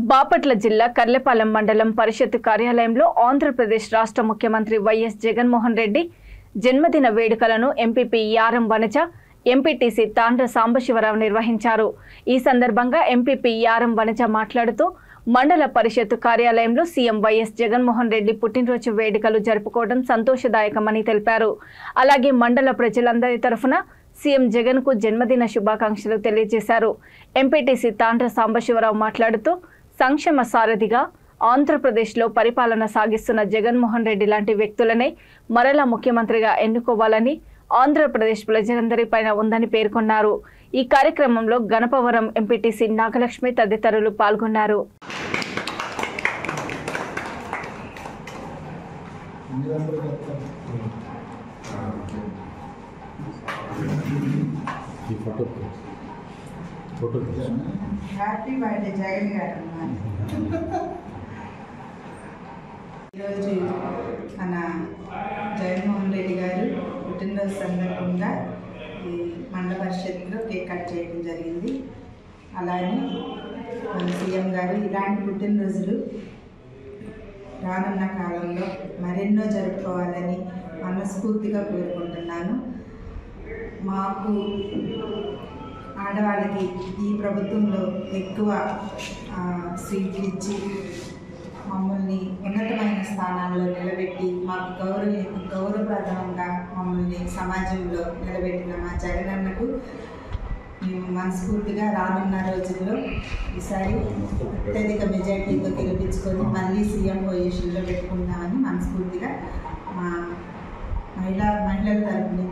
బాపట్ల జిల్లా కర్లపాలెం మండలం పరిషత్ కార్యాలయంలో ఆంధ్రప్రదేశ్ రాష్ట్ర ముఖ్యమంత్రి వైఎస్ జగన్మోహన్ రెడ్డి జన్మదిన వేడుకలను ఎంపీపీ యారం వనజ, ఎంపీటీసీ తాండ్ర సాంబశివరావు నిర్వహించారు. ఈ సందర్భంగా ఎంపీపీ యారం వనజ మాట్లాడుతూ మండల పరిషత్ కార్యాలయంలో సీఎం వైఎస్ జగన్మోహన్ రెడ్డి పుట్టినరోజు వేడుకలు జరుపుకోవడం సంతోషదాయకమని తెలిపారు. అలాగే మండల ప్రజలందరి తరఫున సీఎం జగన్ కు జన్మదిన శుభాకాంక్షలు తెలియజేశారు. ఎంపీటీసీ తాండ్ర సాంబశివరావు మాట్లాడుతూ సంక్షేమ సారథిగా ఆంధ్రప్రదేశ్లో పరిపాలన సాగిస్తున్న జగన్మోహన్ రెడ్డి లాంటి వ్యక్తులనే మరలా ముఖ్యమంత్రిగా ఎన్నుకోవాలని ఆంధ్రప్రదేశ్ ప్రజలందరిపైన ఉందని పేర్కొన్నారు. ఈ కార్యక్రమంలో గణపవరం ఎంపీటీసీ నాగలక్ష్మి తదితరులు పాల్గొన్నారు. హ్యాపీ బర్త్డే జగన్ గారు. ఈరోజు మన జగన్మోహన్ రెడ్డి గారు పుట్టినరోజు సందర్భంగా ఈ మండల పరిషత్లో కేక్ కట్ చేయడం జరిగింది. అలానే మన సీఎం గారు ఇలాంటి పుట్టినరోజులు రానున్న కాలంలో మరెన్నో జరుపుకోవాలని మనస్ఫూర్తిగా కోరుకుంటున్నాను. మాకు ఆడవాళ్ళకి ఈ ప్రభుత్వంలో ఎక్కువ సీట్లు ఇచ్చి మమ్మల్ని ఉన్నతమైన స్థానాల్లో నిలబెట్టి మాకు గౌరవప్రదంగా మమ్మల్ని సమాజంలో నిలబెట్టిన మా జగనన్నకు మేము మనస్ఫూర్తిగా రానున్న రోజుల్లో ఈసారి అత్యధిక మెజార్టీతో గెలిపించుకొని మళ్ళీ సీఎం పొజిషన్లో పెట్టుకుంటామని మనస్ఫూర్తిగా మా మహిళల తరఫున